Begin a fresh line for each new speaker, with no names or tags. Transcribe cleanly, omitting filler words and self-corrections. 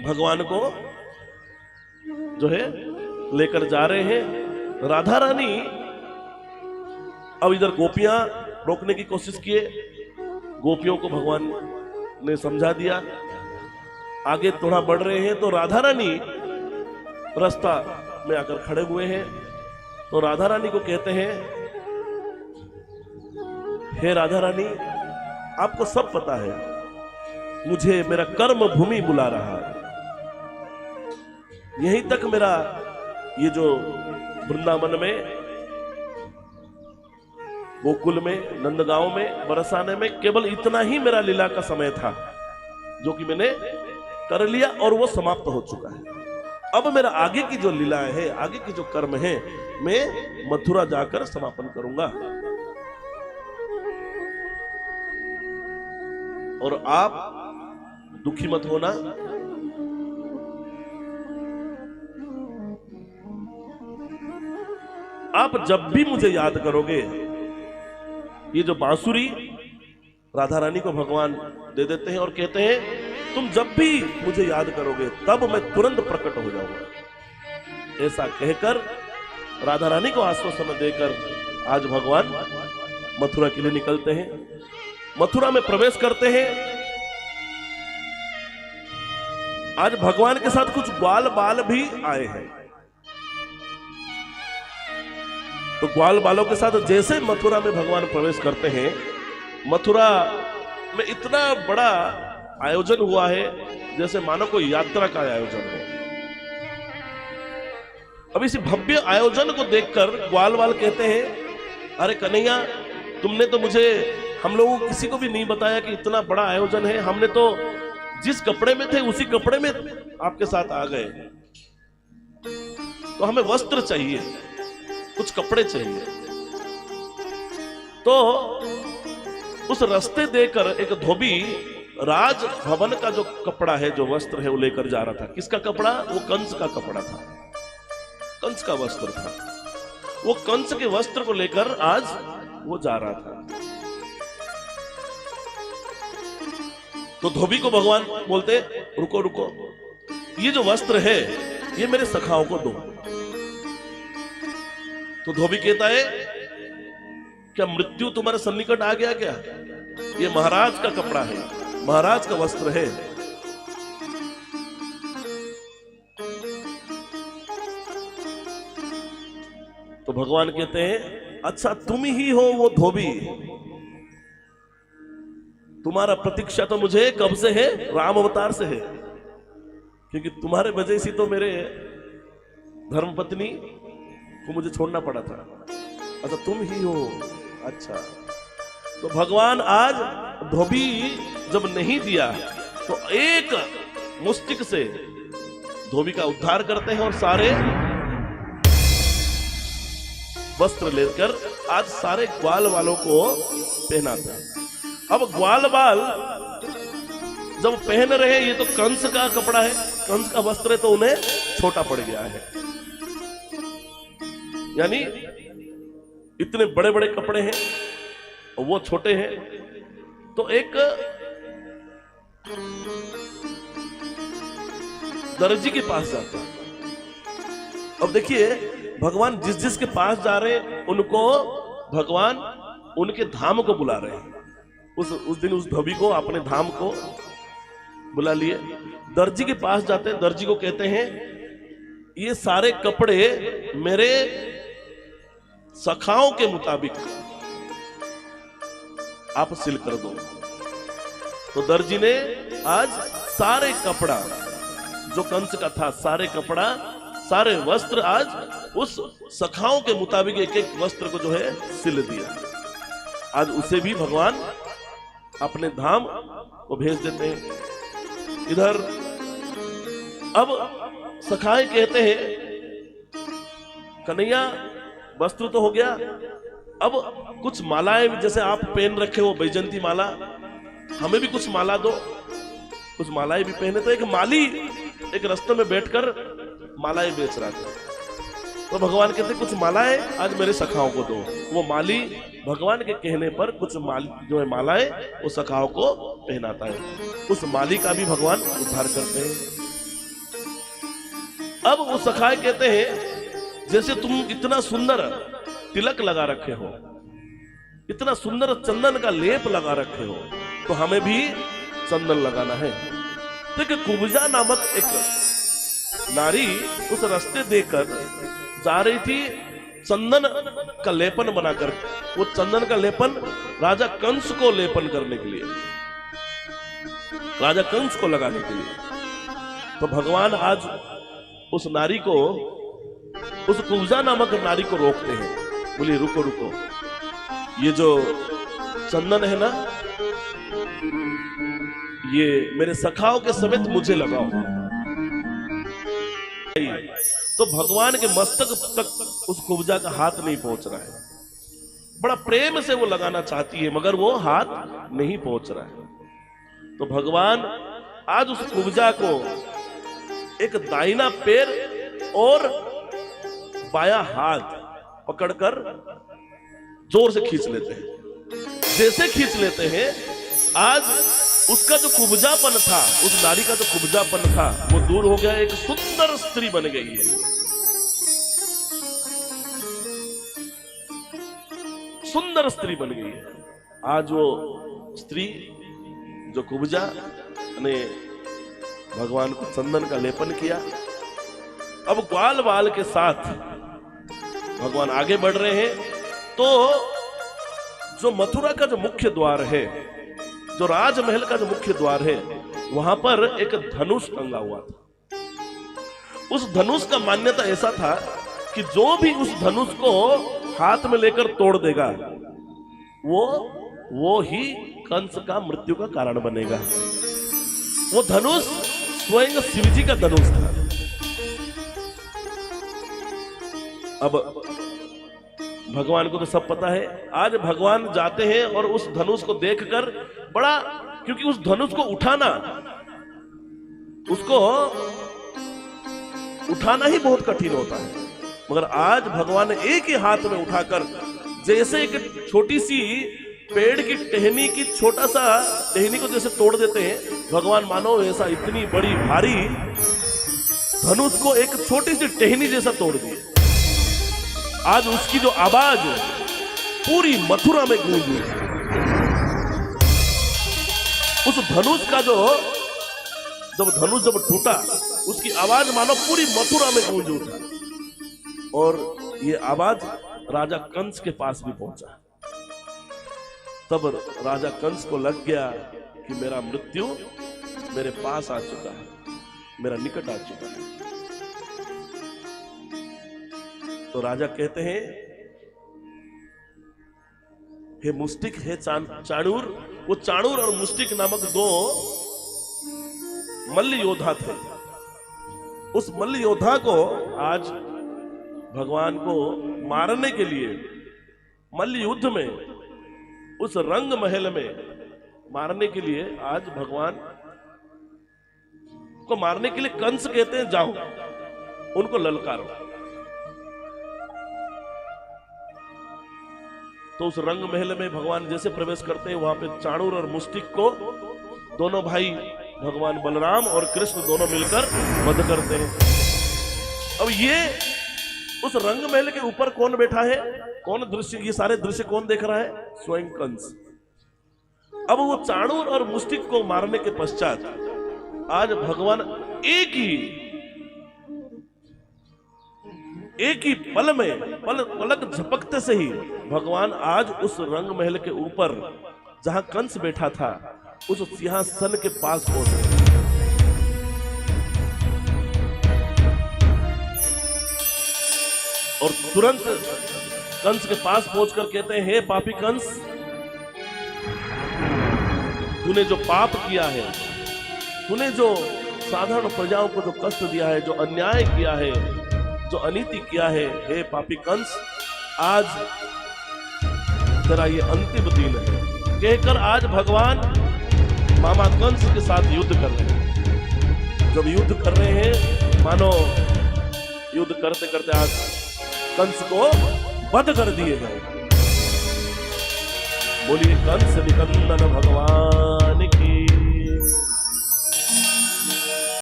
भगवान को जो है लेकर जा रहे हैं। राधा रानी अब इधर गोपियां रोकने की कोशिश किए, गोपियों को भगवान ने समझा दिया। आगे थोड़ा बढ़ रहे हैं तो राधा रानी रास्ता में आकर खड़े हुए हैं। तो राधा रानी को कहते हैं, हे राधा रानी, आपको सब पता है, मुझे मेरा कर्म भूमि बुला रहा है। यहीं तक मेरा ये जो वृंदावन में, गोकुल में, नंदगांव में बरसाने में केवल इतना ही मेरा लीला का समय था, जो कि मैंने कर लिया और वो समाप्त हो चुका है। अब मेरा आगे की जो लीलाएं है, आगे की जो कर्म है, मैं मथुरा जाकर समापन करूंगा। और आप दुखी मत होना, आप जब भी मुझे याद करोगे, ये जो बांसुरी राधा रानी को भगवान दे देते हैं और कहते हैं, तुम जब भी मुझे याद करोगे तब मैं तुरंत प्रकट हो जाऊंगा। ऐसा कहकर राधा रानी को आश्वासन देकर आज भगवान मथुरा के लिए निकलते हैं। मथुरा में प्रवेश करते हैं। आज भगवान के साथ कुछ ग्वाल बाल भी आए हैं। तो ग्वाल बालों के साथ जैसे मथुरा में भगवान प्रवेश करते हैं, मथुरा में इतना बड़ा आयोजन हुआ है जैसे मानो कोई यात्रा का आयोजन हो। अब इस भव्य आयोजन को देखकर ग्वाल बाल कहते हैं, अरे कन्हैया, तुमने तो मुझे, हम लोगों को किसी को भी नहीं बताया कि इतना बड़ा आयोजन है। हमने तो जिस कपड़े में थे उसी कपड़े में आपके साथ आ गए। तो हमें वस्त्र चाहिए, कुछ कपड़े चाहिए। तो उस रास्ते देकर एक धोबी राज भवन का जो कपड़ा है, जो वस्त्र है, वो लेकर जा रहा था। किसका कपड़ा? वो कंस का कपड़ा था, कंस का वस्त्र था। वो कंस के वस्त्र को लेकर आज वो जा रहा था। तो धोबी को भगवान बोलते, रुको रुको, ये जो वस्त्र है ये मेरे सखाओं को दो। तो धोबी कहता है, क्या मृत्यु तुम्हारे सन्निकट आ गया क्या? ये महाराज का कपड़ा है, महाराज का वस्त्र है। तो भगवान कहते हैं, अच्छा तुम ही हो वो धोबी, तुम्हारा प्रतीक्षा तो मुझे कब से है? राम अवतार से है, क्योंकि तुम्हारे वजह से तो मेरे धर्मपत्नी को मुझे छोड़ना पड़ा था। अच्छा तुम ही हो, अच्छा। तो भगवान आज धोबी जब नहीं दिया तो एक मुष्टिक से धोबी का उद्धार करते हैं और सारे वस्त्र लेकर आज सारे ग्वाल वालों को पहनाते हैं। अब ग्वाल बाल जब पहन रहे, ये तो कंस का कपड़ा है, कंस का वस्त्र है, तो उन्हें छोटा पड़ गया है। यानी इतने बड़े बड़े कपड़े हैं और वो छोटे हैं। तो एक दर्जी के पास जाता है। अब देखिए, भगवान जिस जिस के पास जा रहे हैं उनको भगवान उनके धाम को बुला रहे हैं। उस दिन उस धोबी को अपने धाम को बुला लिए। दर्जी के पास जाते हैं, दर्जी को कहते हैं, ये सारे कपड़े मेरे सखाओं के मुताबिक आप सिल कर दो। तो दर्जी ने आज सारे कपड़ा जो कंस का था, सारे कपड़ा, सारे वस्त्र आज उस सखाओं के मुताबिक एक एक वस्त्र को जो है सिल दिया। आज उसे भी भगवान अपने धाम को भेज देते हैं। इधर अब सखाए कहते हैं, कन्हैया वस्त्र तो हो गया, अब कुछ मालाएं जैसे आप पहन रखे हो, बैजंती माला, हमें भी कुछ माला दो। कुछ मालाएं भी पहने। तो एक माली एक रास्ते में बैठकर मालाएं बेच रहा था। तो भगवान कहते, कुछ मालाएं आज मेरे सखाओं को दो। वो माली भगवान के कहने पर कुछ जो है मालाएं वो सखाओं को पहनाता है। उस माली का भी भगवान उद्धार करते हैं। अब वो सखाए कहते हैं जैसे तुम इतना सुंदर तिलक लगा रखे हो, इतना सुंदर चंदन का लेप लगा रखे हो, तो हमें भी चंदन लगाना है। तो कुब्जा नामक एक नारी उस रास्ते देकर जा रही थी चंदन का लेपन बनाकर। वो चंदन का लेपन राजा कंस को लेपन करने के लिए, राजा कंस को लगाने के लिए। तो भगवान आज उस नारी को, उस कुब्जा नामक नारी को रोकते हैं। बोलिए रुको रुको, ये जो चंदन है ना, ये मेरे सखाओं के समेत मुझे लगाओ। तो भगवान के मस्तक तक उस कुब्जा का हाथ नहीं पहुंच रहा है। बड़ा प्रेम से वो लगाना चाहती है मगर वो हाथ नहीं पहुंच रहा है। तो भगवान आज उस कुब्जा को एक दाहिना पैर और बाया हाथ पकड़कर जोर से खींच लेते हैं। जैसे खींच लेते हैं, आज उसका जो कुब्जापन था, उस नारी का जो कुब्जापन था, वो दूर हो गया, एक सुंदर स्त्री बन गई है। सुंदर स्त्री बन गई है। आज वो स्त्री जो कुब्जा ने भगवान को चंदन का लेपन किया, अब ग्वाल बाल के साथ भगवान आगे बढ़ रहे हैं। तो जो मथुरा का जो मुख्य द्वार है, जो राजमहल का जो मुख्य द्वार है, वहां पर एक धनुष टंगा हुआ था। उस धनुष का मान्यता ऐसा था कि जो भी उस धनुष को हाथ में लेकर तोड़ देगा, वो ही कंस का मृत्यु का कारण बनेगा। वो धनुष स्वयं शिवजी का धनुष था। अब भगवान को तो सब पता है। आज भगवान जाते हैं और उस धनुष को देखकर बड़ा, क्योंकि उस धनुष को उठाना, उसको उठाना ही बहुत कठिन होता है, मगर आज भगवान ने एक ही हाथ में उठाकर, जैसे एक छोटी सी पेड़ की टहनी की छोटा सा टहनी को जैसे तोड़ देते हैं, भगवान मानो ऐसा इतनी बड़ी भारी धनुष को एक छोटी सी टहनी जैसा तोड़ दिए। आज उसकी जो आवाज पूरी मथुरा में गूंज रही है। उस धनुष का जब धनुष टूटा, उसकी आवाज मानो पूरी मथुरा में गूंज उठा। और ये आवाज राजा कंस के पास भी पहुंचा। तब राजा कंस को लग गया कि मेरा मृत्यु मेरे पास आ चुका है, मेरा निकट आ चुका है। तो राजा कहते हैं, हे मुष्टिक, हे चाणूर। वो चाणूर और मुष्टिक नामक दो मल्ल योद्धा थे। उस मल्ल योद्धा को आज भगवान को मारने के लिए, मल्ल युद्ध में, उस रंग महल में मारने के लिए, आज भगवान को मारने के लिए कंस कहते हैं जाओ उनको ललकारो। तो उस रंग महल में भगवान जैसे प्रवेश करते हैं, वहां पे चाणूर और मुष्टिक को दोनों भाई भगवान बलराम और कृष्ण दोनों मिलकर वध करते हैं। अब ये उस रंग महल के ऊपर कौन बैठा है, कौन दृश्य, ये सारे दृश्य कौन देख रहा है? स्वयं कंस। अब वो चाणूर और मुष्टिक को मारने के पश्चात आज भगवान एक ही पल में, पलक झपकते से ही भगवान आज उस रंग महल के ऊपर जहां कंस बैठा था, उस सिंहासन के पास पहुंच गए। और तुरंत कंस के पास पहुंचकर कहते हैं, हे पापी कंस, तूने जो पाप किया है, तूने जो साधारण प्रजाओं को जो कष्ट दिया है, जो अन्याय किया है, जो अनीति किया है, हे पापी कंस, आज तेरा ये अंतिम दिन है। कहकर आज भगवान मामा कंस के साथ युद्ध कर रहे हैं। जब युद्ध कर रहे हैं, मानो युद्ध करते करते आज कंस को वध कर दिए गए। बोलिए कंस निकंदन भगवान